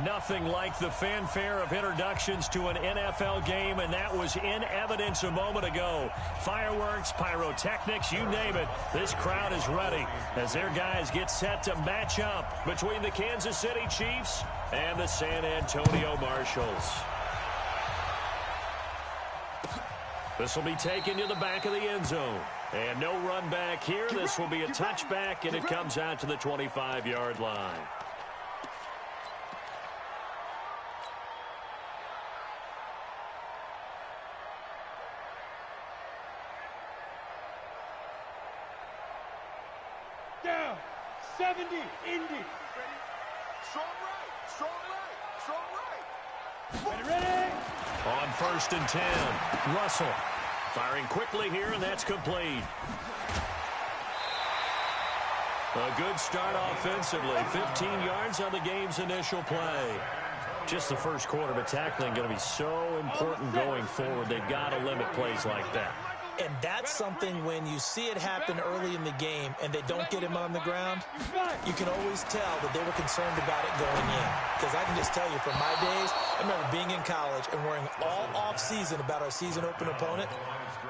Nothing like the fanfare of introductions to an NFL game, and that was in evidence a moment ago. Fireworks, pyrotechnics, you name it. This crowd is ready as their guys get set to match up between the Kansas City Chiefs and the San Antonio Marshals. This will be taken to the back of the end zone. And no run back here. This will be a touchback, and it comes out to the 25-yard line. Down, 70, Indy. Ready? Strong right, strong right, strong right. Ready? On 1st and 10, Russell firing quickly here, and that's complete. A good start offensively. 15 yards on the game's initial play. Just the first quarter, but tackling going to be so important going forward. They've got to limit plays like that. And that's something when you see it happen early in the game and they don't get him on the ground, you can always tell that they were concerned about it going in. Because I can just tell you from my days, I remember being in college and worrying all off-season about our season open opponent,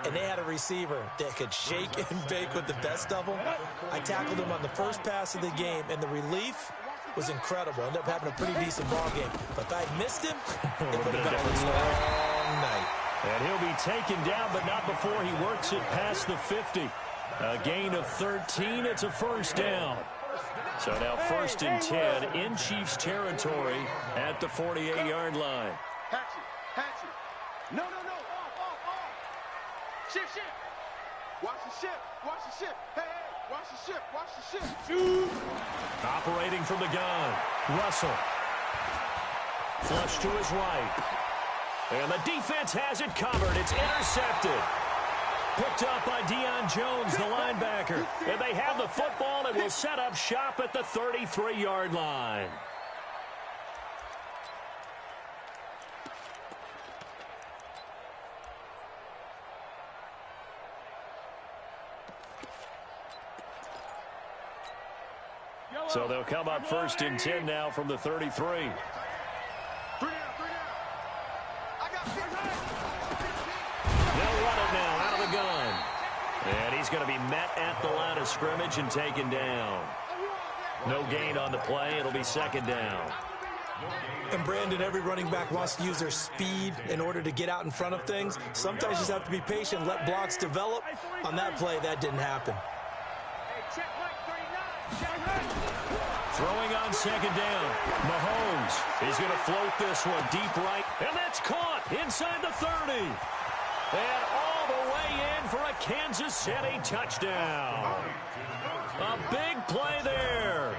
and they had a receiver that could shake and bake with the best of them. I tackled him on the first pass of the game, and the relief was incredible. Ended up having a pretty decent ball game. But if I missed him, it would have been a long night. And he'll be taken down, but not before he works it past the 50. A gain of 13. It's a first down. So now 1st and 10 in Chiefs territory at the 48-yard line. Hatchet. No. Off. Shift. Watch the ship. Hey, watch the ship. Shoot. Operating from the gun, Russell. Flush to his right. And the defense has it covered. It's intercepted. Picked up by Deion Jones, the linebacker. And they have the football and will set up shop at the 33-yard line. So they'll come up 1st and 10 now from the 33. They'll run it now out of the gun. And he's going to be met at the line of scrimmage and taken down. No gain on the play. It'll be 2nd down. And Brandon, every running back wants to use their speed in order to get out in front of things. Sometimes you just have to be patient, let blocks develop. On that play, that didn't happen. Throwing on 2nd down. Mahomes is going to float this one deep right. And that's caught inside the 30. And all the way in for a Kansas City touchdown. A big play there.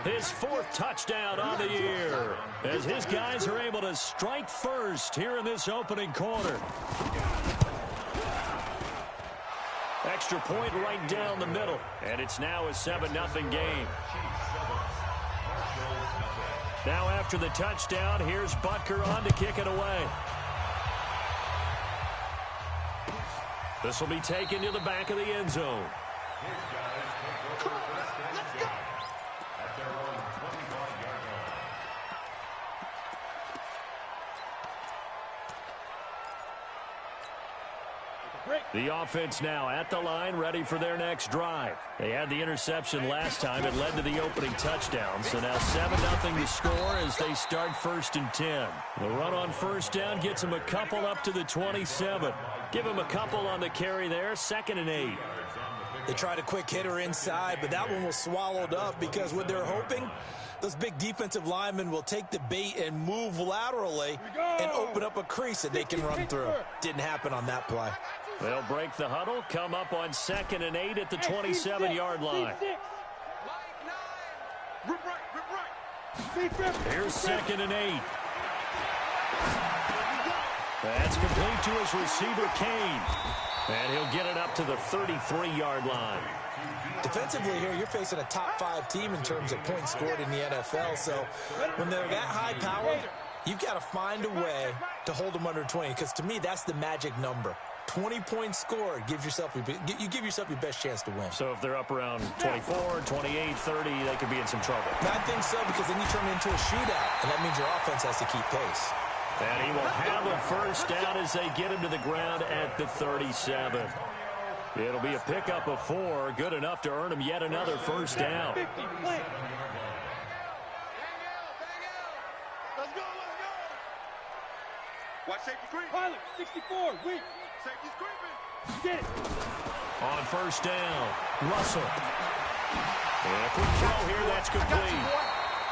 His 4th touchdown on the year. As his guys are able to strike first here in this opening quarter. Extra point right down the middle. And it's now a 7-0 game. Now after the touchdown, here's Butker on to kick it away. This will be taken to the back of the end zone. The offense now at the line, ready for their next drive. They had the interception last time. It led to the opening touchdown. So now 7-0 to score as they start 1st and 10. The run on 1st down gets them a couple up to the 27. Give them a couple on the carry there. 2nd and 8. They tried a quick hitter inside, but that one was swallowed up because what they're hoping, those big defensive linemen will take the bait and move laterally and open up a crease that they can run through. Didn't happen on that play. They'll break the huddle, come up on 2nd and 8 at the 27-yard line. Here's 2nd and 8. That's complete to his receiver, Kane. And he'll get it up to the 33-yard line. Defensively here, you're facing a top-5 team in terms of points scored in the NFL. So when they're that high-powered, you've got to find a way to hold them under 20. Because to me, that's the magic number. 20-point score gives yourself you give yourself your best chance to win. So if they're up around 24, 28, 30, they could be in some trouble. I think so, because then you turn it into a shootout, and that means your offense has to keep pace. And he will have a first down as they get him to the ground at the 37. It'll be a pickup of 4, good enough to earn him yet another first down. 50, play. Let's go. Watch safety creep. Pilot, 64, weak. Safety's creeping. Get it. On first down, Russell. And a quick throw here, that's complete.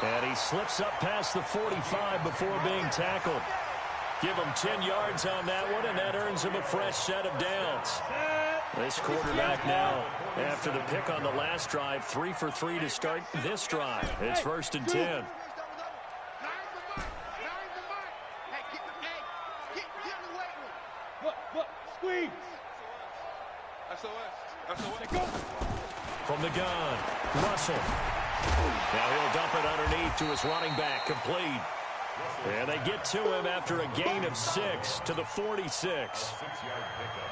And he slips up past the 45 before being tackled. Give him 10 yards on that one, and that earns him a fresh set of downs. This quarterback now, after the pick on the last drive, 3 for 3 to start this drive. It's 1st and 10. Squeeze. SOS. From the gun, Russell. Now he'll dump it underneath to his running back, complete. And they get to him after a gain of 6 to the 46.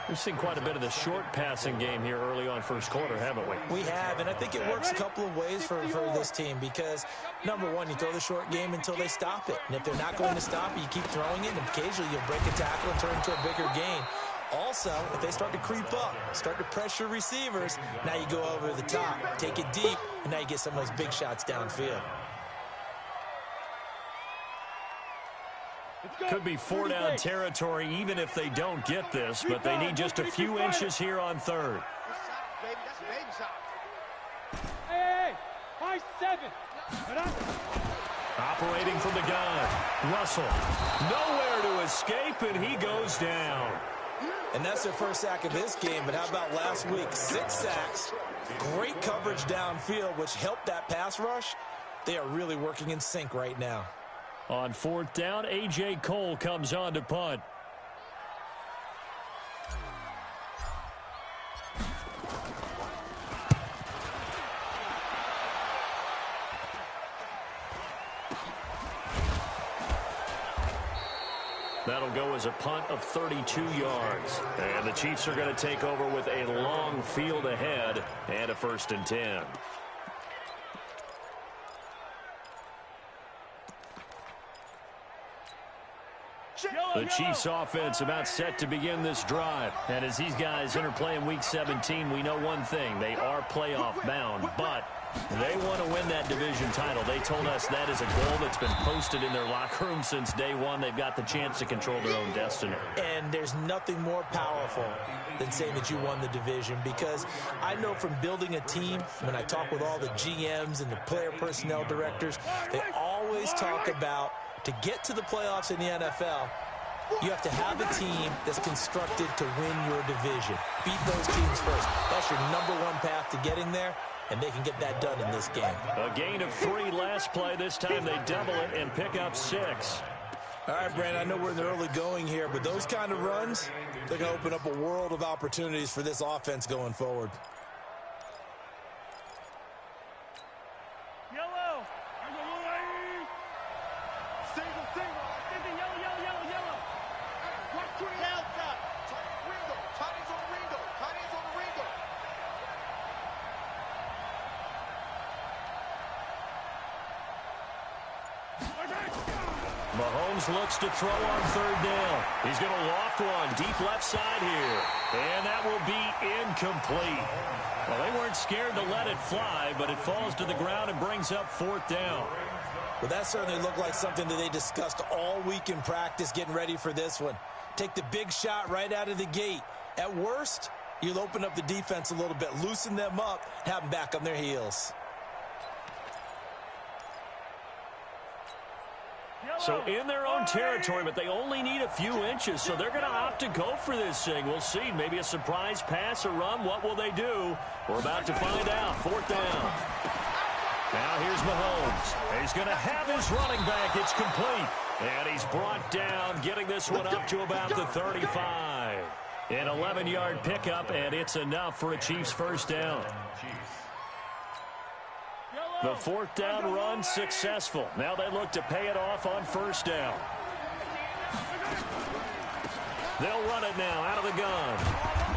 We've seen quite a bit of the short passing game here early on first quarter, haven't we? We have, and I think it works a couple of ways for this team because, number one, you throw the short game until they stop it. And if they're not going to stop it, you keep throwing it, and occasionally you'll break a tackle and turn it into a bigger gain. Also, if they start to creep up, start to pressure receivers, now you go over the top, take it deep, and now you get some of those big shots downfield. Could be 4-down territory even if they don't get this, but they need just a few inches here on third. Hey, high 7. Operating from the gun, Russell. Nowhere to escape, and he goes down. And that's their first sack of this game, but how about last week? 6 sacks, great coverage downfield, which helped that pass rush. They are really working in sync right now. On 4th down, A.J. Cole comes on to punt. That'll go as a punt of 32 yards. And the Chiefs are going to take over with a long field ahead and a 1st and 10. The Chiefs offense about set to begin this drive. And as these guys interplay in Week 17, we know one thing. They are playoff bound, but they want to win that division title. They told us that is a goal that's been posted in their locker room since day one. They've got the chance to control their own destiny. And there's nothing more powerful than saying that you won the division, because I know from building a team, when I talk with all the GMs and the player personnel directors, they always talk about, to get to the playoffs in the NFL, you have to have a team that's constructed to win your division. Beat those teams first. That's your #1 path to getting there, and they can get that done in this game. A gain of 3 last play. This time they double it and pick up 6. All right, Brandon, I know we're in the early going here, but those kind of runs, they're going to open up a world of opportunities for this offense going forward. Yellow. Single. Yellow. Watch green. Outside. Ringo. Tony's on the Ringo. Mahomes looks to throw on 3rd down. He's going to loft one deep left side here. And that will be incomplete. Well, they weren't scared to let it fly, but it falls to the ground and brings up 4th down. Well, that certainly looked like something that they discussed all week in practice getting ready for this one. Take the big shot right out of the gate. At worst, you'll open up the defense a little bit, loosen them up, have them back on their heels. So in their own territory, but they only need a few inches, so they're going to opt to go for this thing. We'll see. Maybe a surprise pass or run. What will they do? We're about to find out. 4th down. Now here's Mahomes. He's going to have his running back. It's complete. And he's brought down, getting this one up to about the 35. An 11-yard pickup, and it's enough for a Chiefs first down. The 4th down run successful. Now they look to pay it off on 1st down. They'll run it now out of the gun.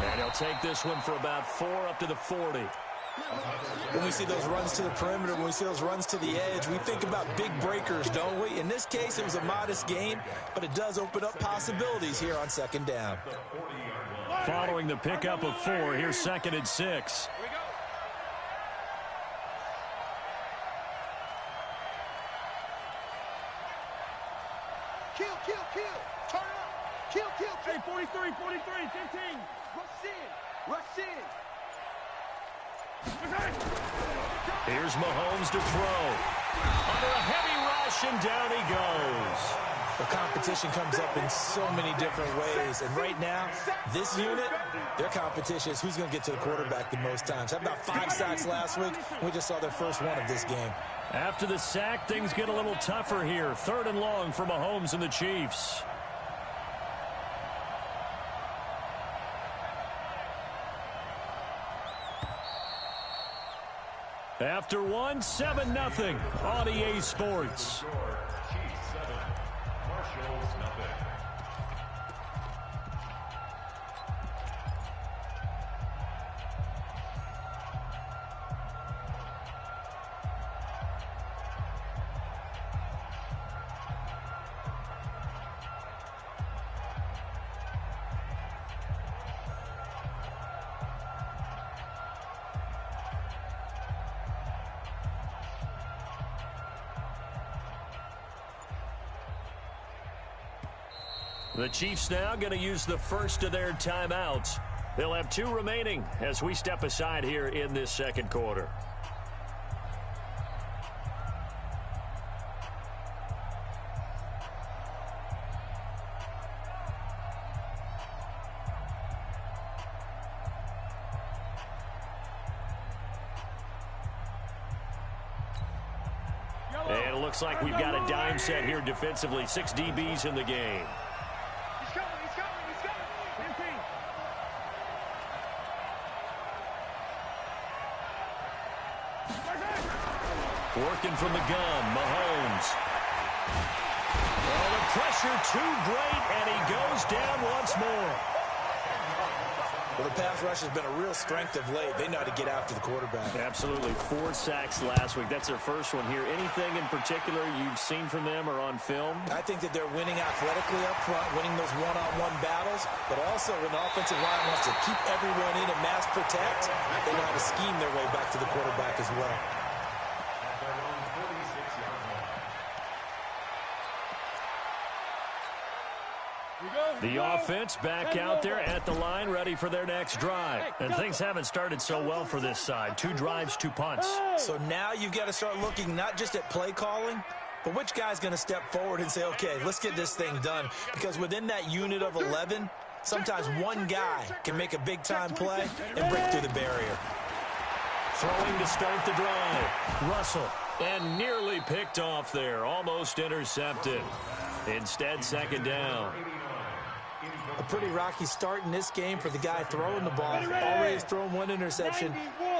And he'll take this one for about 4 up to the 40. When we see those runs to the perimeter, when we see those runs to the edge, we think about big breakers, don't we? In this case, it was a modest gain, but it does open up possibilities here on second down. Following the pickup of 4, here's 2nd and 6. Kill, kill, kill. Turn up. Kill, kill, kill. Hey, 43, 43, 15. Rush in. Rush in. Here's Mahomes to throw. Under a heavy rush, and down he goes. The competition comes up in so many different ways. And right now, this unit, their competition is who's going to get to the quarterback the most times. Had about 5 sacks last week. We just saw their first one of this game. After the sack, things get a little tougher here. 3rd and long for Mahomes and the Chiefs. After one, 7-0 on EA Sports. The Chiefs now going to use the first of their timeouts. They'll have 2 remaining as we step aside here in this second quarter. And it looks like we've got a dime set here defensively. 6 DBs in the game. Working from the gun, Mahomes. Oh, the pressure too great, and he goes down once more. Well, the pass rush has been a real strength of late. They know how to get after the quarterback. Absolutely. 4 sacks last week. That's their first one here. Anything in particular you've seen from them or on film? I think that they're winning athletically up front, winning those one-on-one battles, but also when the offensive line wants to keep everyone in and mass protect, they know how to scheme their way back to the quarterback as well. The offense back out there at the line, ready for their next drive. And things haven't started so well for this side. 2 drives, 2 punts. So now you've got to start looking not just at play calling, but which guy's going to step forward and say, okay, let's get this thing done. Because within that unit of 11, sometimes one guy can make a big-time play and break through the barrier. Throwing to start the drive. Russell. And nearly picked off there. Almost intercepted. Instead, 2nd down. A pretty rocky start in this game for the guy throwing the ball. Already has thrown 1 interception.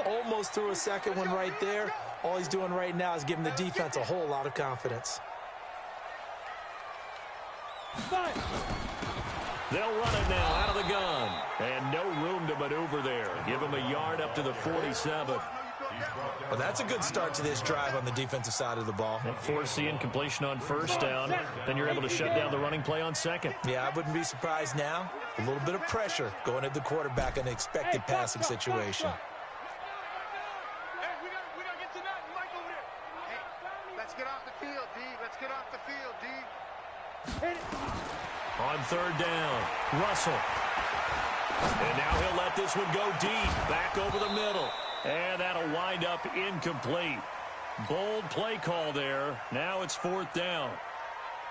Almost threw a second one right there. All he's doing right now is giving the defense a whole lot of confidence. They'll run it now out of the gun. And no room to maneuver there. Give him a yard up to the 47. Well, that's a good start to this drive on the defensive side of the ball. And force the incompletion on 1st down. Then you're able to shut down the running play on 2nd. Yeah, I wouldn't be surprised now. A little bit of pressure going at the quarterback in an expected passing situation. Hey, we gotta get to that. Mike over there. Hey, let's get off the field, D. Let's get off the field, D. On 3rd down, Russell. And now he'll let this one go deep. Back over the middle. And that'll wind up incomplete. Bold play call there. Now it's 4th down.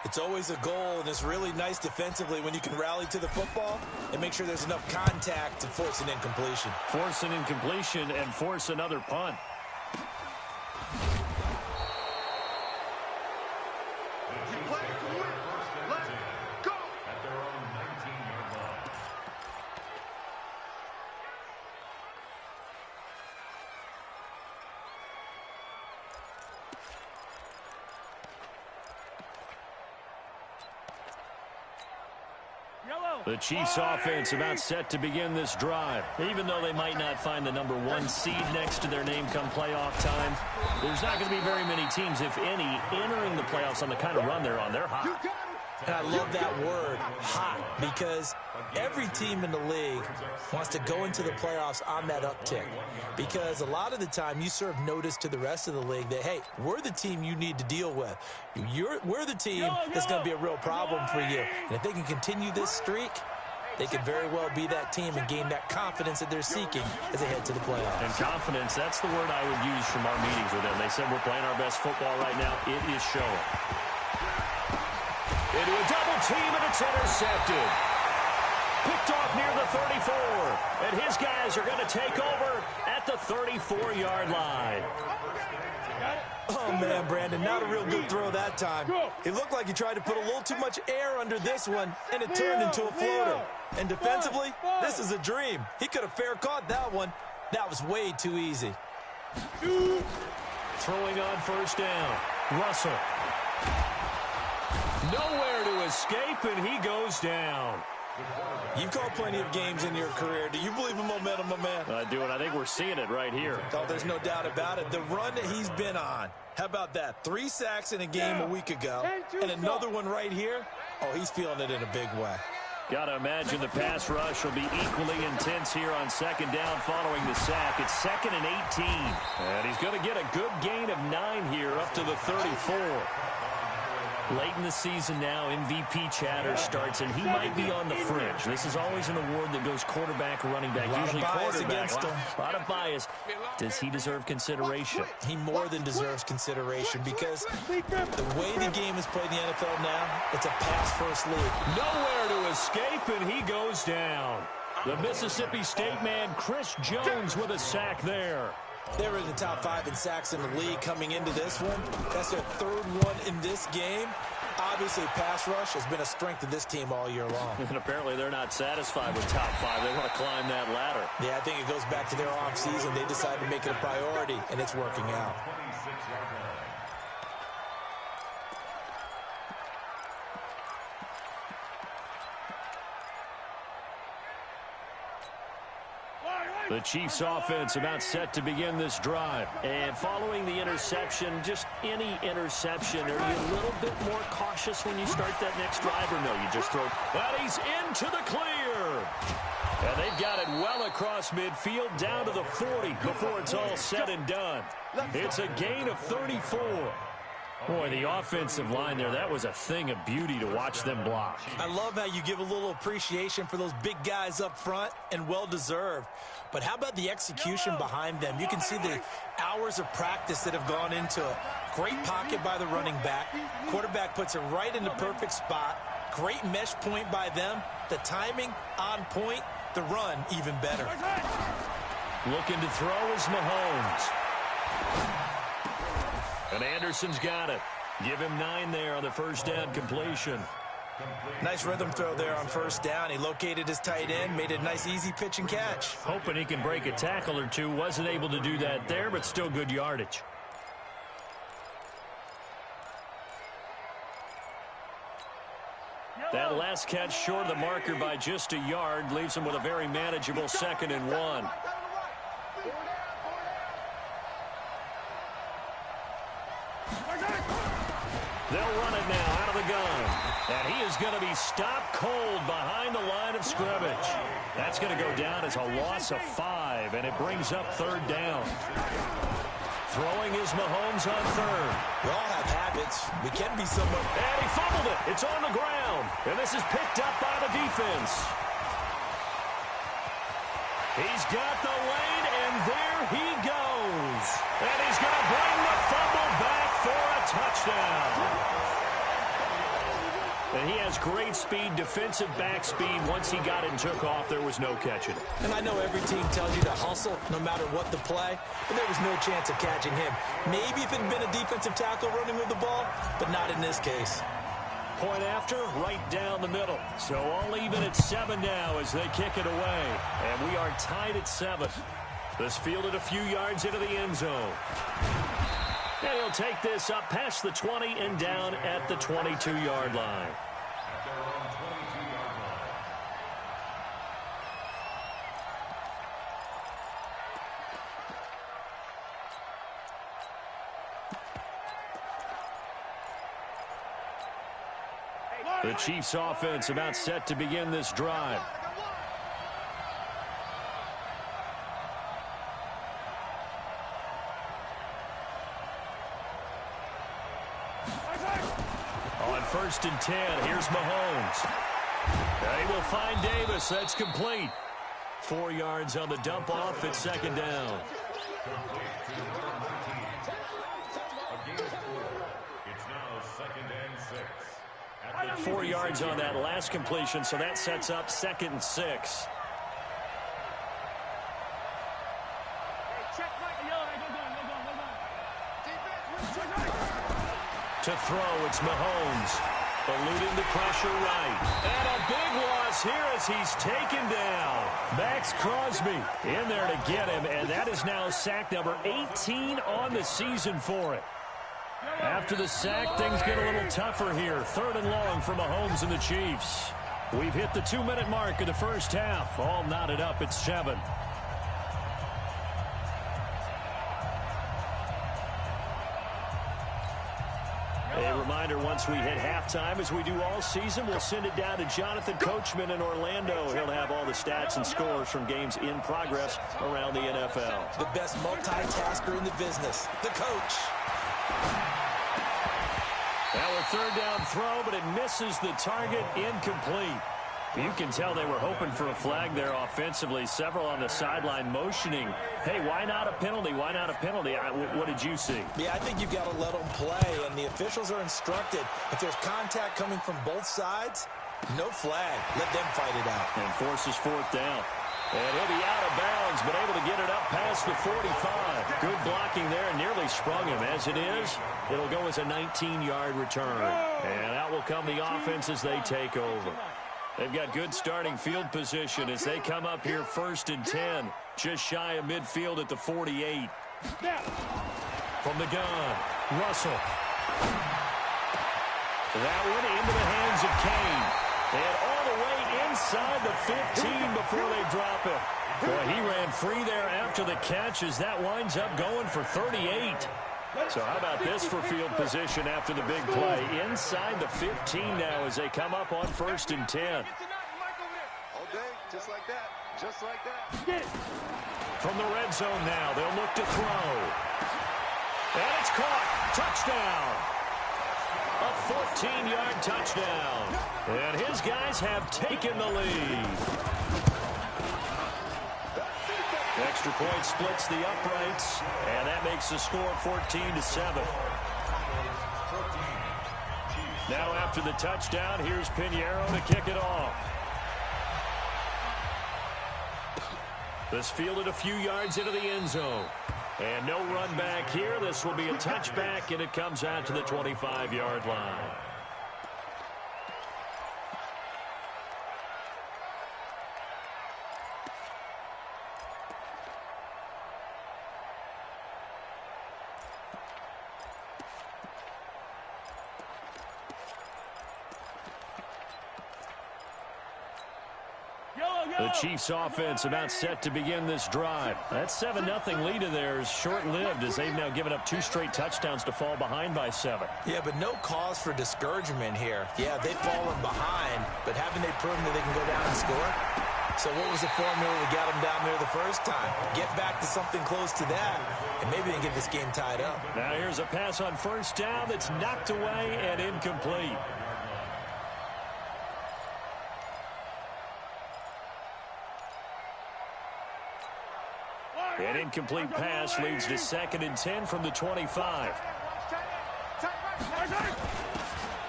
It's always a goal, and it's really nice defensively when you can rally to the football and make sure there's enough contact to force an incompletion. Force an incompletion and force another punt. You play to win. Let's go. At their own 19-yard line. The Chiefs offense about set to begin this drive. Even though they might not find the #1 seed next to their name come playoff time, there's not going to be very many teams, if any, entering the playoffs on the kind of run they're on. They're hot. And I love that word, hot, because every team in the league wants to go into the playoffs on that uptick. Because a lot of the time you serve notice to the rest of the league that, hey, we're the team you need to deal with. We're the team that's going to be a real problem for you. And if they can continue this streak, they could very well be that team and gain that confidence that they're seeking as they head to the playoffs. And confidence, that's the word I would use from our meetings with them. They said we're playing our best football right now. It is showing. Into a double team, and it's intercepted. Picked off near the 34. And his guys are going to take over at the 34-yard line. Oh, man, Brandon, not a real good throw that time. It looked like he tried to put a little too much air under this one, and it turned into a floater. And defensively, this is a dream. He could have fair caught that one. That was way too easy. Throwing on first down. Russell. Nowhere to escape, and he goes down. You've called plenty of games in your career. Do you believe in momentum, my man? I do, and I think we're seeing it right here. Oh, there's no doubt about it. The run that he's been on. How about that? 3 sacks in a game a week ago, and another one right here. Oh, he's feeling it in a big way. Got to imagine the pass rush will be equally intense here on second down following the sack. It's 2nd and 18. And he's going to get a good gain of 9 here up to the 34. Late in the season now, MVP chatter starts, and he might be on the fringe. This is always an award that goes quarterback, running back, usually quarterback. A lot of bias. Does he deserve consideration? He more than deserves consideration because the way the game is played in the NFL now, it's a pass-first league. Nowhere to escape, and he goes down. The Mississippi State man, Chris Jones, with a sack there. They were in the top 5 in sacks in the league coming into this one. That's their 3rd one in this game. Obviously, pass rush has been a strength of this team all year long. And apparently they're not satisfied with top 5. They want to climb that ladder. Yeah, I think it goes back to their offseason. They decided to make it a priority, and it's working out. The Chiefs offense about set to begin this drive. And following the interception, just any interception, are you a little bit more cautious when you start that next drive, or no, you just throw? But he's into the clear. And they've got it well across midfield down to the 40 before it's all said and done. It's a gain of 34. Boy, the offensive line there, that was a thing of beauty to watch them block. I love how you give a little appreciation for those big guys up front, and well-deserved. But how about the execution behind them? You can see the hours of practice that have gone into it. Great pocket by the running back. Quarterback puts it right in the perfect spot. Great mesh point by them. The timing on point. The run even better. Looking to throw is Mahomes. And Anderson's got it. Give him 9 there on the first down completion. Nice rhythm throw there on first down. He located his tight end, made a nice easy pitch and catch. Hoping he can break a tackle or two. Wasn't able to do that there, but still good yardage. That last catch short of the marker by just a yard leaves him with a very manageable 2nd and 1. They'll run it now out of the gun. And he is going to be stopped cold behind the line of scrimmage. That's going to go down as a loss of 5, and it brings up 3rd down. Throwing is Mahomes on 3rd. We all have habits. We can be somewhat... And he fumbled it. It's on the ground. And this is picked up by the defense. He's got the lane, and there he goes. And he's going to bring the fumble back for a touchdown. And he has great speed, defensive back speed. Once he got it and took off, there was no catching it. And I know every team tells you to hustle no matter what the play, but there was no chance of catching him. Maybe if it had been a defensive tackle running with the ball, but not in this case. Point after, right down the middle. So all even at 7 now as they kick it away. And we are tied at 7. This fielded a few yards into the end zone. And he'll take this up past the 20 and down at the 22-yard line. The Chiefs offense about set to begin this drive. On 1st and 10, here's Mahomes. They will find Davis. That's complete. 4 yards on the dump off at 2nd down. It's now 2nd and 6. 4 yards on that last completion, so that sets up 2nd and 6. To throw, it's Mahomes. Eluding the pressure right. And a big loss here as he's taken down. Max Crosby in there to get him, and that is now sack number 18 on the season for it. After the sack, things get a little tougher here. 3rd and long for Mahomes and the Chiefs. We've hit the 2-minute mark of the first half. All knotted up at 7. A reminder, once we hit halftime, as we do all season, we'll send it down to Jonathan Coachman in Orlando. He'll have all the stats and scores from games in progress around the NFL. The best multitasker in the business, the coach. Now a 3rd down throw, but it misses the target, incomplete. You can tell they were hoping for a flag there offensively. Several on the sideline motioning. Hey, why not a penalty? Why not a penalty? What did you see? Yeah, I think you've got to let them play, and the officials are instructed. If there's contact coming from both sides, no flag. Let them fight it out. And forces 4th down. And he'll be out of bounds, but able to get it up past the 45. Good blocking there, and nearly sprung him. As it is, it'll go as a 19-yard return. And out will come the offense as they take over. They've got good starting field position as they come up here 1st and 10. Just shy of midfield at the 48. From the gun, Russell. That one into the hands of Kane. And all the way inside the 15 before they drop it. Boy, he ran free there after the catch as that winds up going for 38. So how about this for field position after the big play? Inside the 15 now as they come up on 1st and 10. All day, just like that. Just like that. From the red zone now, they'll look to throw. And it's caught. Touchdown. A 14-yard touchdown. And his guys have taken the lead. Extra point splits the uprights, and that makes the score 14-7. Now after the touchdown, here's Pinheiro to kick it off. This fielded a few yards into the end zone. And no run back here. This will be a touchback, and it comes out to the 25-yard line. The Chiefs offense about set to begin this drive. That 7-0 lead of theirs short-lived as they've now given up 2 straight touchdowns to fall behind by 7. Yeah, but no cause for discouragement here. Yeah, they've fallen behind, but haven't they proven that they can go down and score? So what was the formula that got them down there the first time? Get back to something close to that, and maybe they can get this game tied up. Now here's a pass on 1st down that's knocked away and incomplete. An incomplete pass leads to 2nd and 10 from the 25.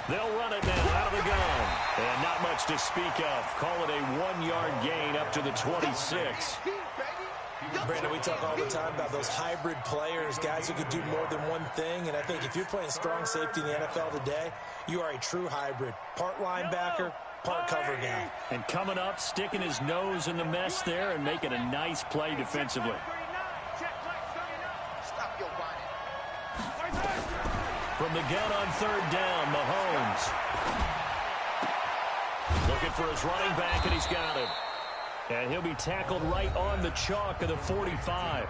They'll run it now out of the gun. And not much to speak of. Call it a 1-yard gain up to the 26. Brandon, we talk all the time about those hybrid players, guys who could do more than one thing. And I think if you're playing strong safety in the NFL today, you are a true hybrid. Part linebacker, part cover guy. And coming up, sticking his nose in the mess there and making a nice play defensively. From the gun on 3rd down, Mahomes. Looking for his running back, and he's got him. And he'll be tackled right on the chalk of the 45.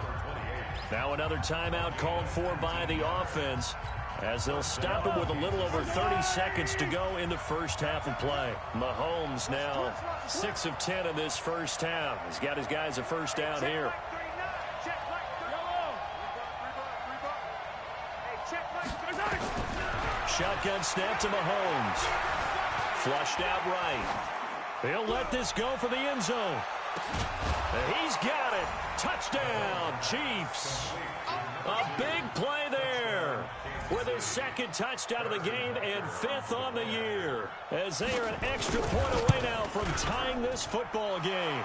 Now another timeout called for by the offense. as they'll stop it with a little over 30 seconds to go in the first half of play. Mahomes now 6 of 10 in this first half. He's got his guys a first down here. Shotgun snap to Mahomes. Flushed out right. He'll let this go for the end zone. He's got it. Touchdown, Chiefs. A big play there with his second touchdown of the game and 5th on the year, as they are an extra point away now from tying this football game.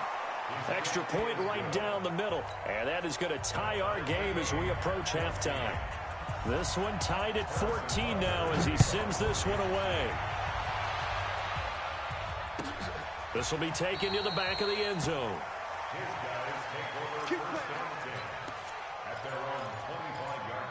Extra point right down the middle, and that is going to tie our game as we approach halftime. This one tied at 14 now as he sends this one away. This will be taken to the back of the end zone. His guys take over first down and 10 at their own 25-yard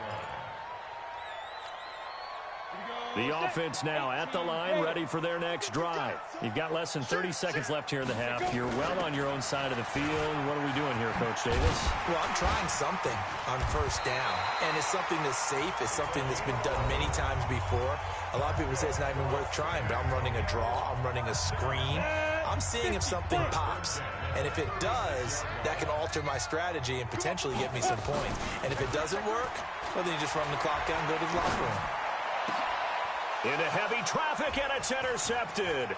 line. The offense now at the line, ready for their next drive. You've got less than 30 seconds left here in the half. You're well on your own side of the field. What are we doing here, Coach Davis? Well, I'm trying something on first down, and it's something that's safe. It's something that's been done many times before. A lot of people say it's not even worth trying, but I'm running a draw. I'm running a screen. I'm seeing if something pops. And if it does, that can alter my strategy and potentially get me some points. And if it doesn't work, well, then you just run the clock out and go to the locker room. Into heavy traffic, and it's intercepted.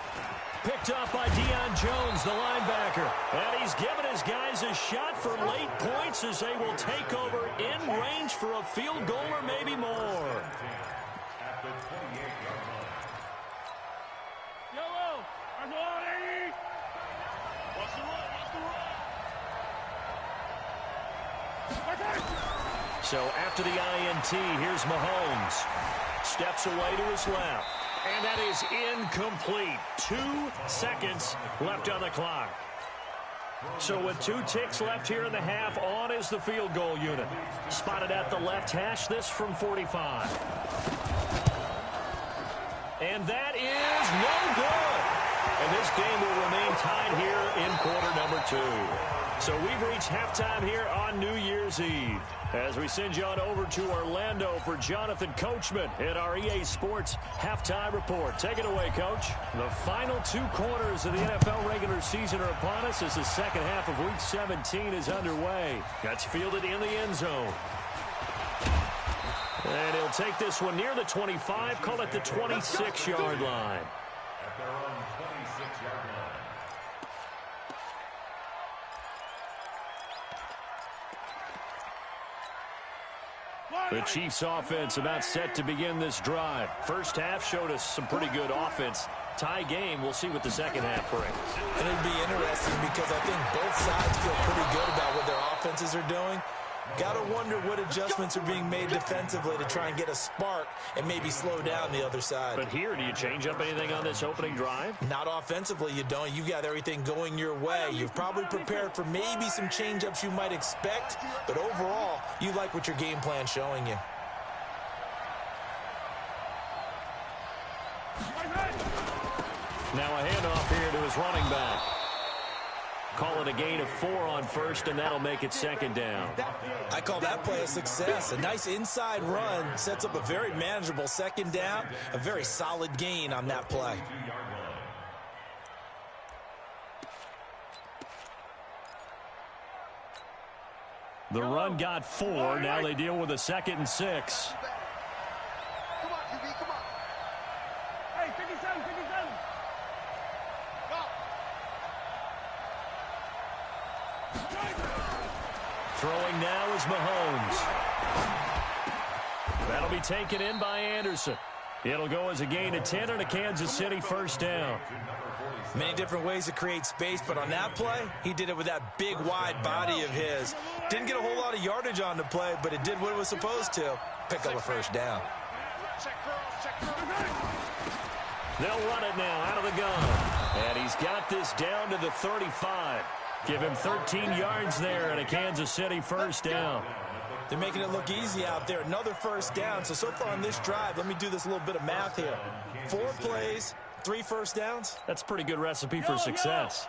Picked up by Deion Jones, the linebacker. And he's given his guys a shot for late points as they will take over in range for a field goal or maybe more. At the 28-yard line. Yellow. There's a lot, 80. Watch the run. So after the INT, here's Mahomes. Steps away to his left. And that is incomplete. 2 seconds left on the clock. So with 2 ticks left here in the half, on is the field goal unit. Spotted at the left hash, this from 45. And that is no good. And this game will remain tied here in quarter number 2. So we've reached halftime here on New Year's Eve. As we send you on over to Orlando for Jonathan Coachman in our EA Sports Halftime Report. Take it away, Coach. The final 2 quarters of the NFL regular season are upon us as the second half of Week 17 is underway. That's fielded in the end zone. And he'll take this one near the 25, call it the 26-yard line. At their own 26-yard line. The Chiefs offense about set to begin this drive. First half showed us some pretty good offense. Tie game, we'll see what the second half brings. And it'll be interesting because I think both sides feel pretty good about what their offenses are doing. Got to wonder what adjustments are being made defensively to try and get a spark and maybe slow down the other side. But here, do you change up anything on this opening drive? Not offensively, you don't. You got everything going your way. You've probably prepared for maybe some change-ups you might expect, but overall, you like what your game plan's showing you. Now a handoff here to his running back. Call it a gain of 4 on first, and that'll make it second down. I call that play a success. A nice inside run sets up a very manageable second down. A very solid gain on that play. The run got 4. Now they deal with a 2nd and 6. Come on, QB, come on. Hey, 57, 57. Go. Throwing now is Mahomes. That'll be taken in by Anderson. It'll go as a gain of 10 and a Kansas City first down. Many different ways to create space, but on that play, he did it with that big, wide body of his. Didn't get a whole lot of yardage on the play, but it did what it was supposed to. Pick up a first down. Check curls, check curls. They'll run it now out of the gun. And he's got this down to the 35. Give him 13 yards there and a Kansas City first down. They're making it look easy out there. Another first down. So far on this drive, let me do this little bit of math here. 4 plays, 3 first downs. That's a pretty good recipe for success.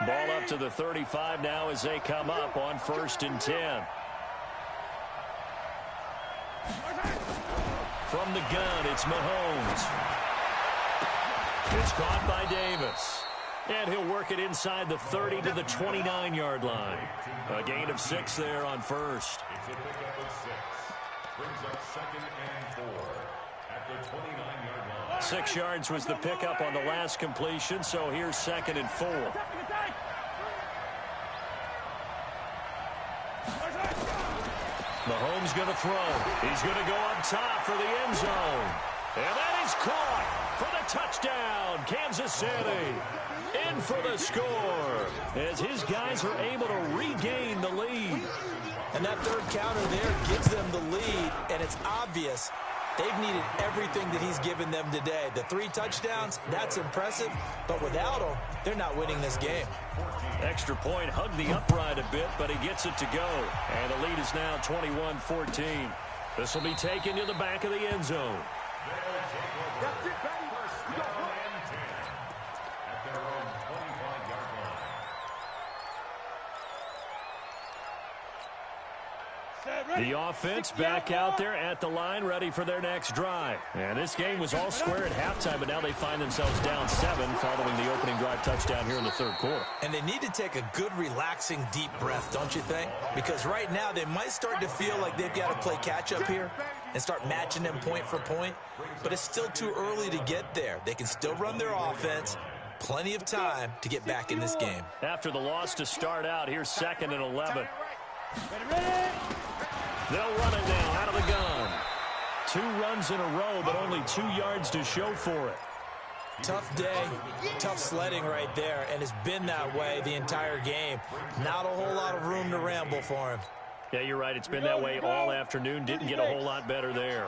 Ball up to the 35 now as they come up on 1st and 10. From From the gun, it's Mahomes. It's caught by Davis. And he'll work it inside the 30 to the 29-yard line. A gain of 6 there on first. It's a pickup of 6. Brings up 2nd and 4 at the 29-yard line. 6 yards was the pickup on the last completion, so here's 2nd and 4. Mahomes going to throw. He's going to go up top for the end zone. And that is caught for the touchdown, Kansas City. In for the score as his guys are able to regain the lead. And that third counter there gives them the lead, and it's obvious they've needed everything that he's given them today. The 3 touchdowns, that's impressive, but without him, they're not winning this game. Extra point hugged the upright a bit, but he gets it to go. And the lead is now 21-14. This will be taken to the back of the end zone. That's it, baby. First down and 10 at their own 25-yard line. The offense back out there at the line, ready for their next drive. And this game was all square at halftime, but now they find themselves down 7 following the opening drive touchdown here in the third quarter. And they need to take a good, relaxing, deep breath, don't you think? Because right now they might start to feel like they've got to play catch-up here and start matching them point for point. But it's still too early to get there. They can still run their offense. Plenty of time to get back in this game. After the loss to start out, here's 2nd and 11. They'll run it now out of the gun. 2 runs in a row, but only 2 yards to show for it. Tough day, tough sledding right there, and it's been that way the entire game. Not a whole lot of room to ramble for him. Yeah, you're right. It's been that way all afternoon. Didn't get a whole lot better there.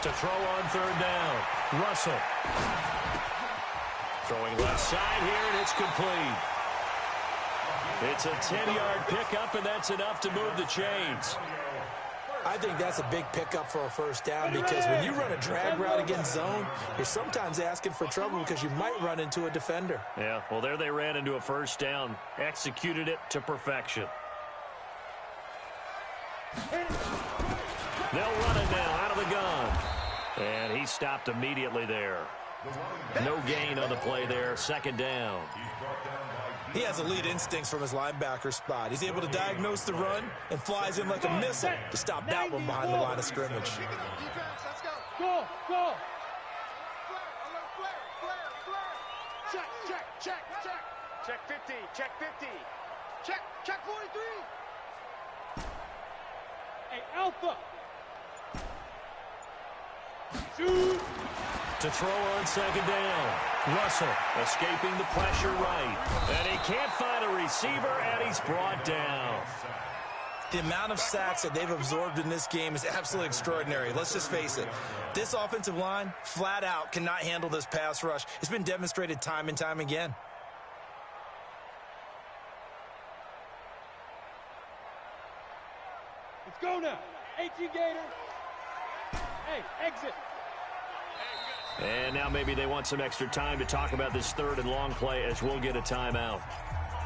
To throw on 3rd down. Russell. Throwing left side here, and it's complete. It's a 10-yard pickup, and that's enough to move the chains. I think that's a big pickup for a first down because when you run a drag route against zone, you're sometimes asking for trouble because you might run into a defender. Yeah, well, there they ran into a first down. Executed it to perfection. They'll run it now out of the gun. And he stopped immediately there. No gain on the play there. 2nd down. He has elite instincts from his linebacker spot. He's able to diagnose the run and flies in like a missile to stop that one behind the line of scrimmage. Defense, let's go. Go, go. Check, check, check, check. Check 50, check 50. Check 43. Hey, Alpha. Shoot. To throw on 2nd down. Russell escaping the pressure right. And he can't find a receiver, and he's brought down. The amount of sacks that they've absorbed in this game is absolutely extraordinary. Let's just face it. This offensive line, flat out, cannot handle this pass rush. It's been demonstrated time and time again. Let's go now. 18 Gator. Hey, exit. And now maybe they want some extra time to talk about this 3rd and long play as we'll get a timeout.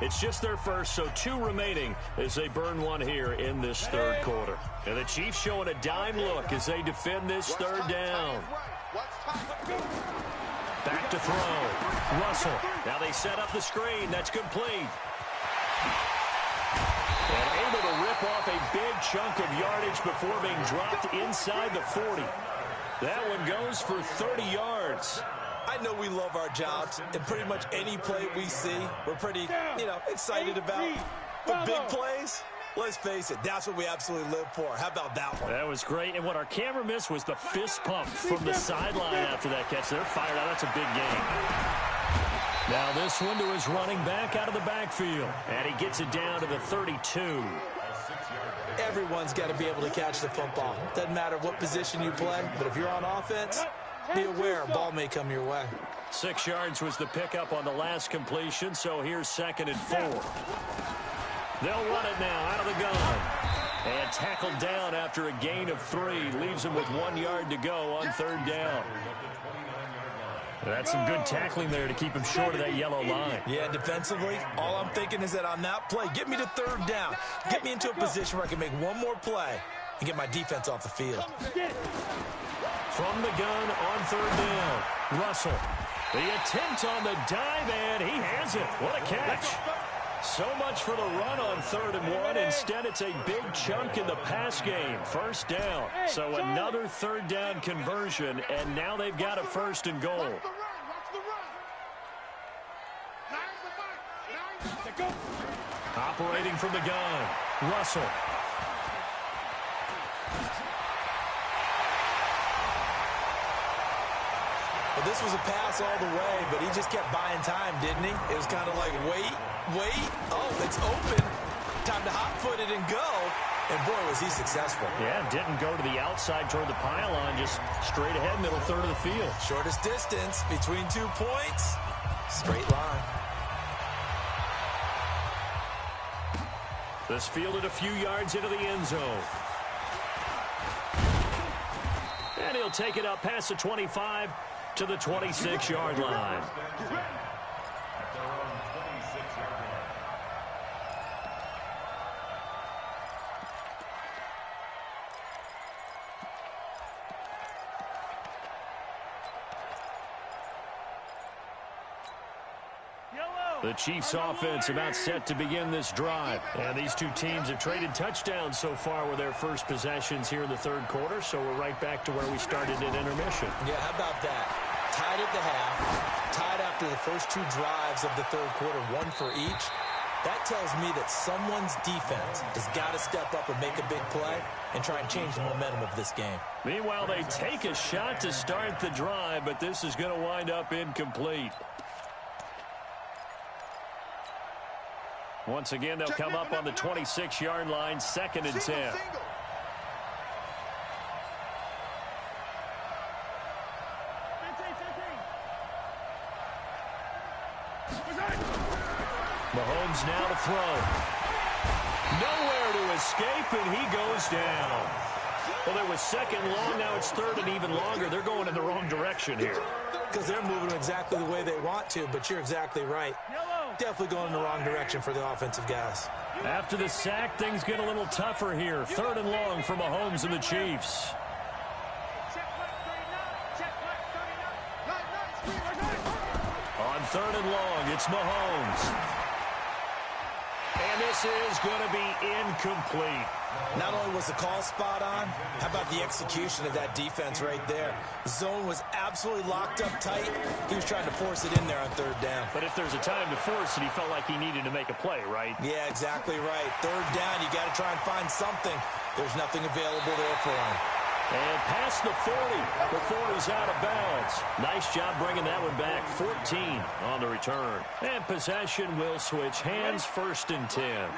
It's just their first, so 2 remaining as they burn one here in this 3rd quarter. And the Chiefs showing a dime look as they defend this 3rd down. Back to throw. Russell. Now they set up the screen. That's complete. And able to rip off a big chunk of yardage before being dropped inside the 40. That one goes for 30 yards. I know we love our jobs, and pretty much any play we see, we're pretty, excited about. But big plays, let's face it, that's what we absolutely live for. How about that one? That was great, and what our camera missed was the fist pump from the sideline after that catch. They're fired out. That's a big game. Now this one to his running back out of the backfield, and he gets it down to the 32. Everyone's got to be able to catch the football. Doesn't matter what position you play, but if you're on offense, be aware a ball may come your way. 6 yards was the pickup on the last completion, so here's 2nd and 4. They'll run it now out of the gun. And tackled down after a gain of 3. Leaves him with 1 yard to go on 3rd down. That's some good tackling there to keep him short of that yellow line. Yeah, defensively, all I'm thinking is that on that play, get me to third down. Get me into a position where I can make one more play and get my defense off the field. From the gun on third down, Russell. The attempt on the dive, and he has it. What a catch. So much for the run on 3rd and 1. Instead, it's a big chunk in the pass game. First down. So another third down conversion, and now they've got a 1st and goal. Operating from the gun, Russell. Well, this was a pass all the way, but he just kept buying time, didn't he? It was kind of like, wait. Oh, it's open. Time to hot-foot it and go. And, boy, was he successful. Yeah, didn't go to the outside toward the pylon, just straight ahead, middle third of the field. Shortest distance between 2 points. Straight line. This fielded a few yards into the end zone. And he'll take it up past the 25 to the 26-yard line. The Chiefs offense about set to begin this drive. And these two teams have traded touchdowns so far with their first possessions here in the 3rd quarter, so we're right back to where we started at intermission. Yeah, how about that? Tied at the half, tied after the first 2 drives of the 3rd quarter, 1 for each. That tells me that someone's defense has got to step up and make a big play and try and change the momentum of this game. Meanwhile, they take a shot to start the drive, but this is going to wind up incomplete. Once again, they'll come up on the 26-yard line, 2nd and 10. Mahomes now to throw. Nowhere to escape, and he goes down. Well, it was 2nd long, now it's 3rd and even longer. They're going in the wrong direction here. Because they're moving exactly the way they want to, but you're exactly right. Definitely going in the wrong direction for the offensive guys. After the sack, things get a little tougher here. 3rd and long for Mahomes and the Chiefs. On 3rd and long, it's Mahomes. And this is going to be incomplete. Not only was the call spot on, how about the execution of that defense right there? The zone was absolutely locked up tight. He was trying to force it in there on 3rd down. But if there's a time to force it, he felt like he needed to make a play, right? Yeah, exactly right. 3rd down, you got to try and find something. There's nothing available there for him. And past the 40 before he's out of bounds. Nice job bringing that one back. 14 on the return. And possession will switch hands, 1st and 10.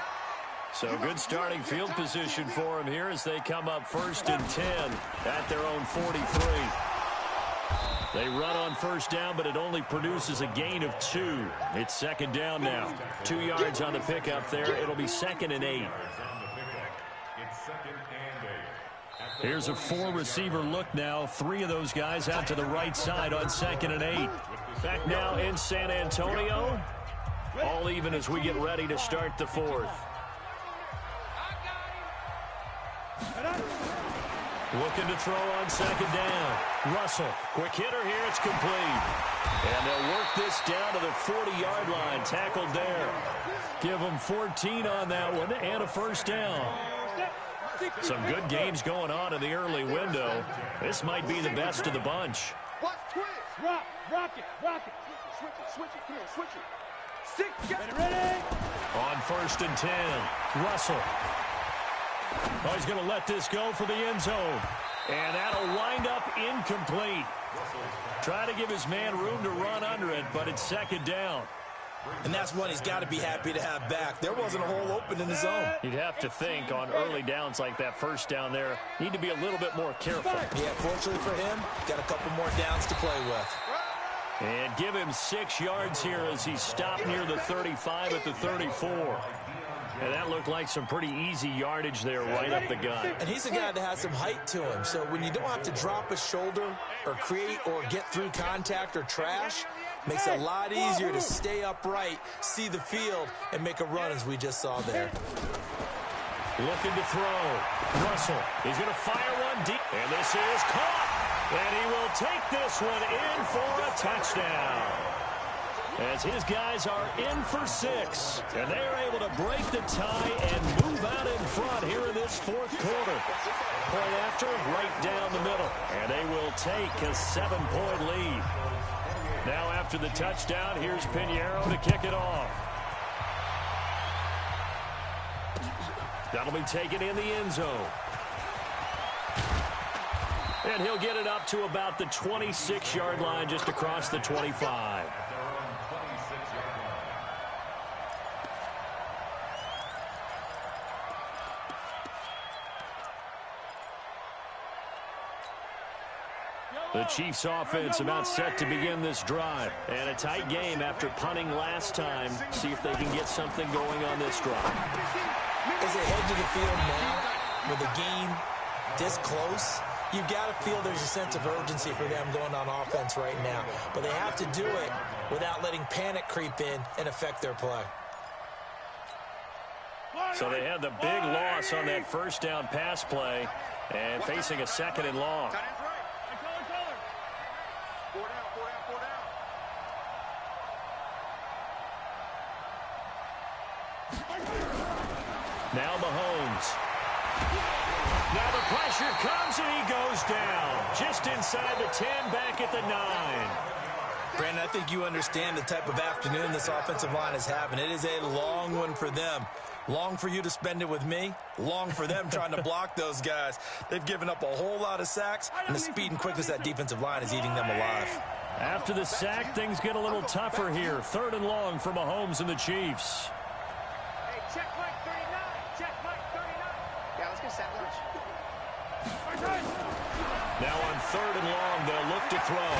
So good starting field position for him here as they come up 1st and 10 at their own 43. They run on 1st down, but it only produces a gain of 2. It's 2nd down now. 2 yards on the pickup there. It'll be 2nd and 8. Here's a 4-receiver look now. 3 of those guys out to the right side on 2nd and 8. Back now in San Antonio. All even as we get ready to start the 4th. Looking to throw on 2nd down. Russell, quick hitter here, it's complete. And they'll work this down to the 40-yard line, tackled there. Give them 14 on that one and a 1st down. Some good games going on in the early window. This might be the best of the bunch. Rock it. Switch it, come on, switch it. Ready. On 1st and 10, Russell. Oh, he's going to let this go for the end zone. And that'll wind up incomplete. Try to give his man room to run under it, but it's 2nd down. And that's one he's got to be happy to have back. There wasn't a hole open in the zone. You'd have to think on early downs like that 1st down there, need to be a little bit more careful. Yeah, fortunately for him, got a couple more downs to play with. And give him 6 yards here as he's stopped near the 35 at the 34. And that looked like some pretty easy yardage there right up the gut. And he's a guy that has some height to him. So when you don't have to drop a shoulder or create or get through contact or trash, makes it a lot easier to stay upright, see the field, and make a run as we just saw there. Looking to throw. Russell, he's going to fire one deep. And this is caught. And he will take this one in for a touchdown. As his guys are in for 6. And they are able to break the tie and move out in front here in this fourth quarter. Point after, right down the middle. And they will take a 7-point lead. Now after the touchdown, here's Pinheiro to kick it off. That'll be taken in the end zone. And he'll get it up to about the 26-yard line, just across the 25. The Chiefs offense about set to begin this drive. And a tight game after punting last time. See if they can get something going on this drive. As they head to the field now, with the game this close, you've got to feel there's a sense of urgency for them going on offense right now. But they have to do it without letting panic creep in and affect their play. So they had the big loss on that first down pass play and facing a second and long. Now Mahomes. Now the pressure comes and he goes down. Just inside the 10, back at the 9. Brandon, I think you understand the type of afternoon this offensive line is having. It is a long one for them. Long for you to spend it with me. Long for them trying to block those guys. They've given up a whole lot of sacks, and the speed and quickness of that defensive line is eating them alive. After the sack, things get a little tougher here. 3rd and long for Mahomes and the Chiefs. Hey, check Mike 39. Check Mike 39. Yeah, let's get set lunch. Now on 3rd and long, they'll look to throw.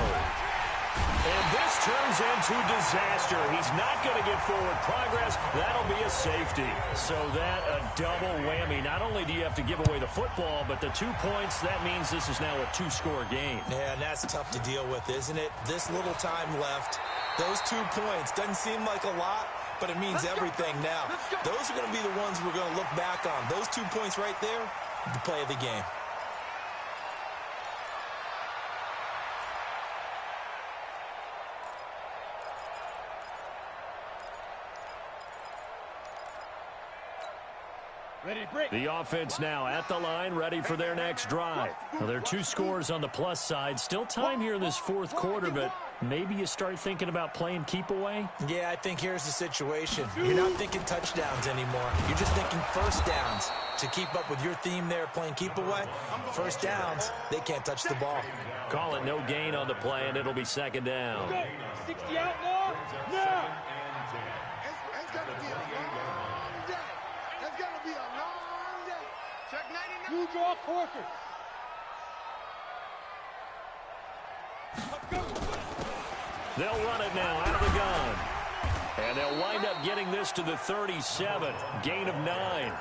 And this turns into disaster. He's not going to get forward progress. That'll be a safety. So that a double whammy. Not only do you have to give away the football, but the 2 points, that means this is now a 2-score game. Yeah, and that's tough to deal with, isn't it? This little time left. Those 2 points doesn't seem like a lot, but it means everything now. Those are going to be the ones we're going to look back on. Those 2 points right there, the play of the game. The offense now at the line, ready for their next drive. Now, there are 2 scores on the plus side. Still time here in this fourth quarter, but maybe you start thinking about playing keep away? Yeah, I think here's the situation. You're not thinking touchdowns anymore. You're just thinking first downs. To keep up with your theme there, playing keep away, first downs, they can't touch the ball. Call it no gain on the play, and it'll be 2nd down. 60 outlaw, now! It's going to be a long day. It's going to be a long day. Check 99. You draw Corker. They'll run it now out of the gun. And they'll wind up getting this to the 37. Gain of 9.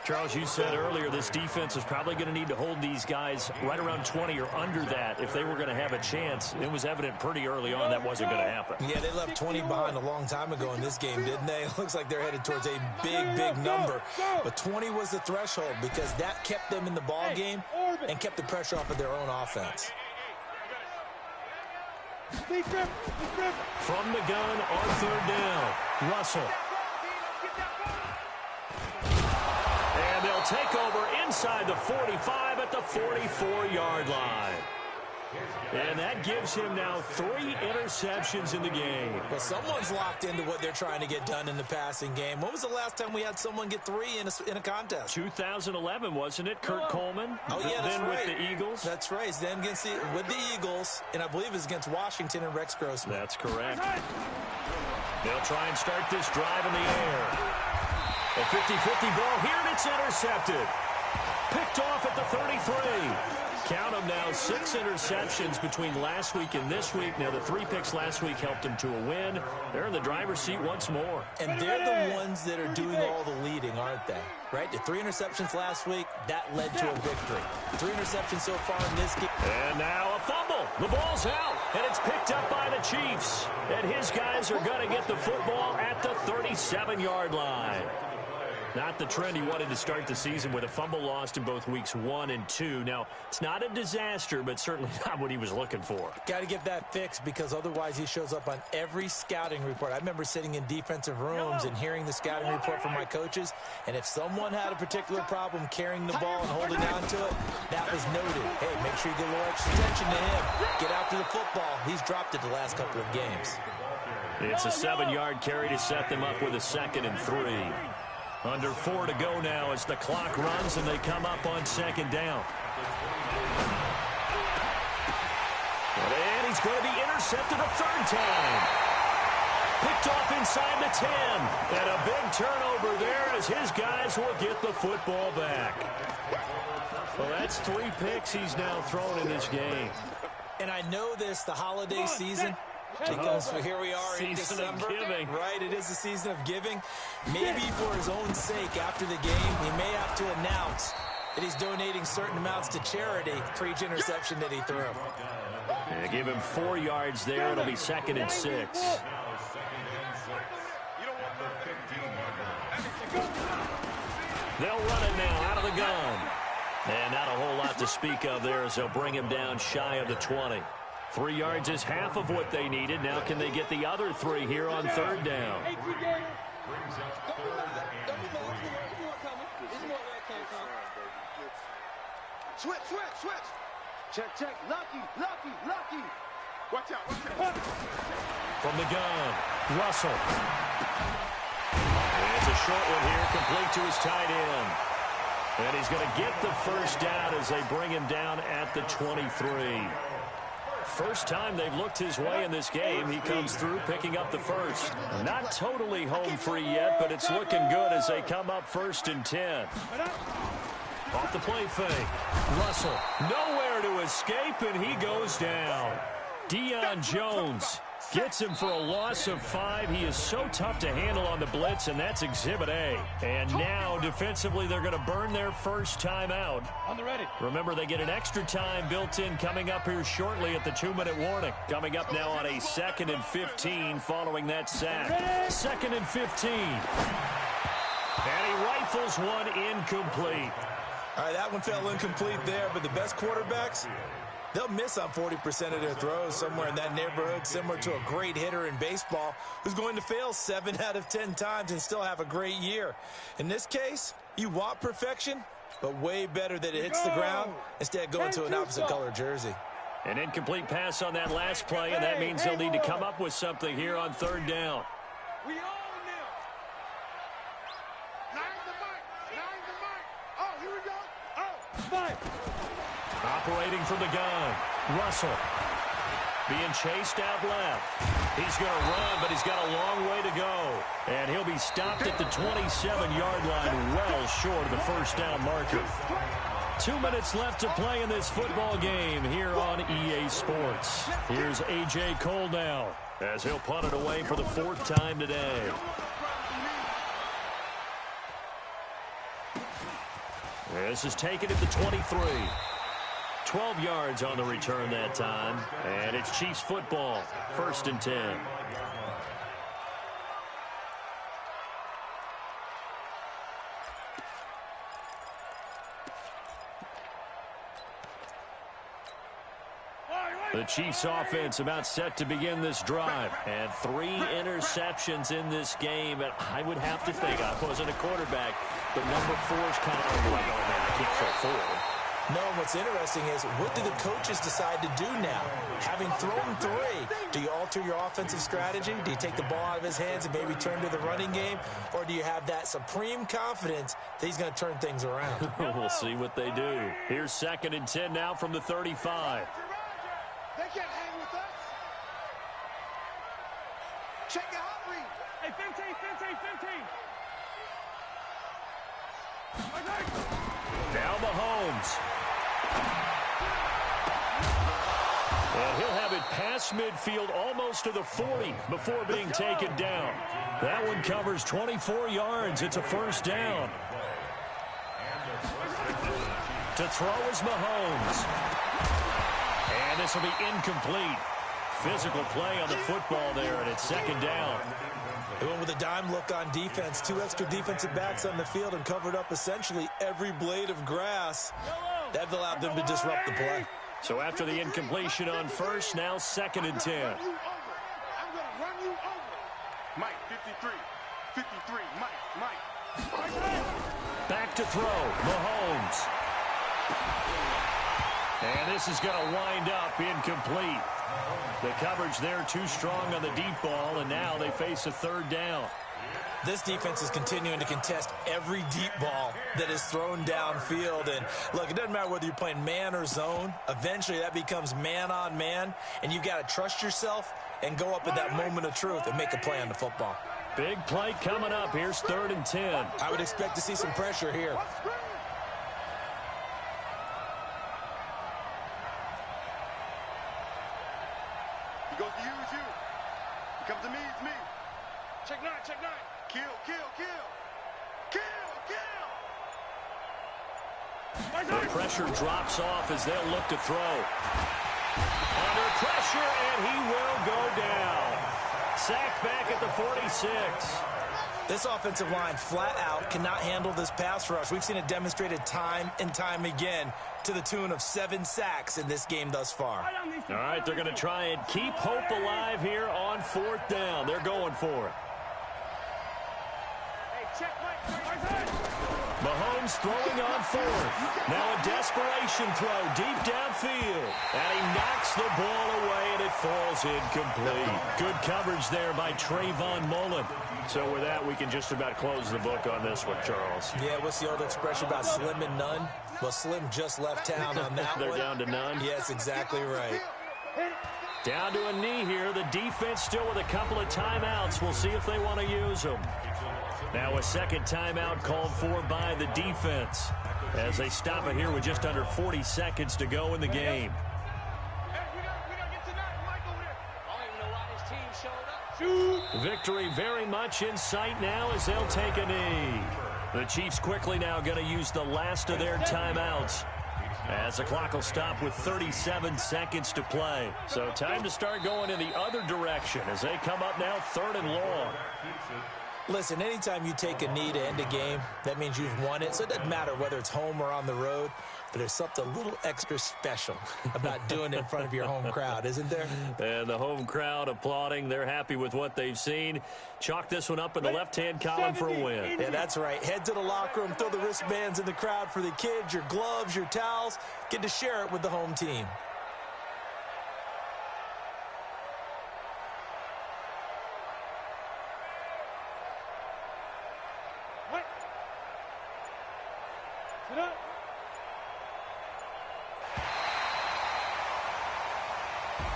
Charles, you said earlier this defense is probably going to need to hold these guys right around 20 or under that if they were going to have a chance. It was evident pretty early on that wasn't going to happen. Yeah, they left 20 behind a long time ago in this game, didn't they? It looks like they're headed towards a big, big number. But 20 was the threshold because that kept them in the ball game and kept the pressure off of their own offense. From the gun on 3rd down, Russell. And they'll take over inside the 45 at the 44-yard line. And that gives him now 3 interceptions in the game. Well, someone's locked into what they're trying to get done in the passing game. When was the last time we had someone get 3 in a contest? 2011, wasn't it? Kurt Coleman. Oh, yeah, that's then right. with the Eagles. That's right. Then with the Eagles, and I believe it's against Washington and Rex Grossman. That's correct. They'll try and start this drive in the air. A 50-50 ball here, and it's intercepted. Picked off at the 33. Count them now, 6 interceptions between last week and this week. Now, the 3 picks last week helped them to a win. They're in the driver's seat once more. And they're the ones that are doing all the leading, aren't they? Right? The 3 interceptions last week, that led to a victory. 3 interceptions so far in this game. And now a fumble. The ball's out, and it's picked up by the Chiefs. And his guys are going to get the football at the 37-yard line. Not the trend he wanted to start the season with a fumble lost in both weeks 1 and 2. Now, it's not a disaster, but certainly not what he was looking for. Got to get that fixed because otherwise he shows up on every scouting report. I remember sitting in defensive rooms and hearing the scouting report from my coaches, and if someone had a particular problem carrying the ball and holding on to it, that was noted. Hey, make sure you get a little extra attention to him. Get after the football. He's dropped it the last couple of games. It's a 7-yard carry to set them up with a 2nd and 3. Under 4 to go now as the clock runs and they come up on 2nd down. And he's going to be intercepted a 3rd time. Picked off inside the 10. And a big turnover there as his guys will get the football back. Well, that's 3 picks he's now thrown in this game. And I know this, the holiday season, because here we are in December, right? It is the season of giving. Maybe for his own sake after the game, he may have to announce that he's donating certain amounts to charity for each interception that he threw. Yeah, give him 4 yards there. It'll be 2nd and 6. They'll run it now out of the gun. And not a whole lot to speak of there as they'll bring him down shy of the 20. 3 yards is half of what they needed. Now can they get the other 3 here on 3rd down? Switch. Check. Lucky. Watch out. From the gun, Russell. And it's a short one here, complete to his tight end. And he's going to get the 1st down as they bring him down at the 23. First time they've looked his way in this game. He comes through picking up the 1st. Not totally home free yet, but it's looking good as they come up 1st and 10. Off the play fake. Russell nowhere to escape, and he goes down. Deion Jones gets him for a loss of 5. He is so tough to handle on the blitz, and that's Exhibit A. And now, defensively, they're going to burn their 1st time out. On the ready. Remember, they get an extra time built in coming up here shortly at the 2-minute warning. Coming up now on a 2nd and 15 following that sack. 2nd and 15. And he rifles one incomplete. All right, that one fell incomplete there, but the best quarterbacks, they'll miss on 40% of their throws, somewhere in that neighborhood, similar to a great hitter in baseball who's going to fail 7 out of 10 times and still have a great year. In this case, you want perfection, but way better that it hits the ground instead of going to an opposite color jersey. An incomplete pass on that last play, and that means they'll need to come up with something here on 3rd down. We own them. Nine the mic. Oh, here we go. Oh. Fight. Operating from the gun, Russell being chased out left. He's going to run, but he's got a long way to go. And he'll be stopped at the 27-yard line, well short of the 1st down marker. 2 minutes left to play in this football game here on EA Sports. Here's A.J. Cole now as he'll punt it away for the 4th time today. This is taken at the 23. 12 yards on the return that time. And it's Chiefs football. 1st and 10. The Chiefs offense about set to begin this drive. And 3 interceptions in this game. And I would have to think, I wasn't a quarterback, but number 4 is kind of like, oh man, I can't throw 4. No, what's interesting is, what do the coaches decide to do now? Having thrown 3, do you alter your offensive strategy? Do you take the ball out of his hands and maybe turn to the running game? Or do you have that supreme confidence that he's going to turn things around? We'll see what they do. Here's 2nd and 10 now from the 35. They can't hang with us. Check the hot read. Hey, 15. Now Mahomes. And he'll have it past midfield almost to the 40 before being taken down. That one covers 24 yards. It's a first down. To throw is Mahomes. And this will be incomplete. Physical play on the football there, and it's second down. They went with a dime look on defense. 2 extra defensive backs on the field and covered up essentially every blade of grass. That allowed them to disrupt the play. So after the incompletion on first, now 2nd and 10. I'm going to run you over. Mike, 53. 53. Mike. Back to throw. Mahomes. And this is going to wind up incomplete. The coverage there too strong on the deep ball, and now they face a third down. This defense is continuing to contest every deep ball that is thrown downfield. And, look, it doesn't matter whether you're playing man or zone. Eventually, that becomes man-on-man, and you've got to trust yourself and go up at that moment of truth and make a play on the football. Big play coming up. Here's 3rd and 10. I would expect to see some pressure here. He goes to you, it's you. He comes to me, it's me. Check 9, check 9. Kill, kill, kill. Kill, kill. The pressure drops off as they'll look to throw. Under pressure, and he will go down. Sacked back at the 46. This offensive line flat out cannot handle this pass rush. We've seen it demonstrated time and time again to the tune of 7 sacks in this game thus far. All right, they're going to try and keep hope alive here on 4th down. They're going for it. Mahomes throwing on 4th. Now a desperation throw deep downfield. And he knocks the ball away, and it falls incomplete. Good coverage there by Trayvon Mullen. So with that, we can just about close the book on this one, Charles. Yeah, what's the old expression about slim and none? Well, Slim just left town on that They're one. down to none? Yes, exactly right. Down to a knee here. The defense still with a couple of timeouts. We'll see if they want to use them. Now a second timeout called for by the defense as they stop it here with just under 40 seconds to go in the game. Victory very much in sight now as they'll take a knee. The Chiefs quickly now going to use the last of their timeouts as the clock will stop with 37 seconds to play. So time to start going in the other direction as they come up now 3rd and long. Listen, anytime you take a knee to end a game, that means you've won it. So it doesn't matter whether it's home or on the road, but there's something a little extra special about doing it in front of your home crowd, isn't there? And the home crowd applauding. They're happy with what they've seen. Chalk this one up in the left-hand column for a win. Yeah, that's right. Head to the locker room, throw the wristbands in the crowd for the kids, your gloves, your towels. Get to share it with the home team.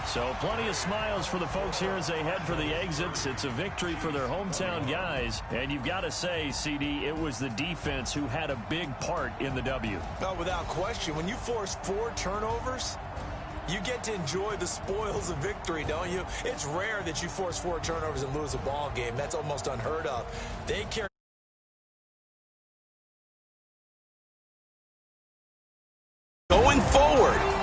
So plenty of smiles for the folks here as they head for the exits. It's a victory for their hometown guys. And you've got to say, CD, it was the defense who had a big part in the W. Oh, without question. When you force 4 turnovers, you get to enjoy the spoils of victory, don't you? It's rare that you force 4 turnovers and lose a ball game. That's almost unheard of. They carry going forward.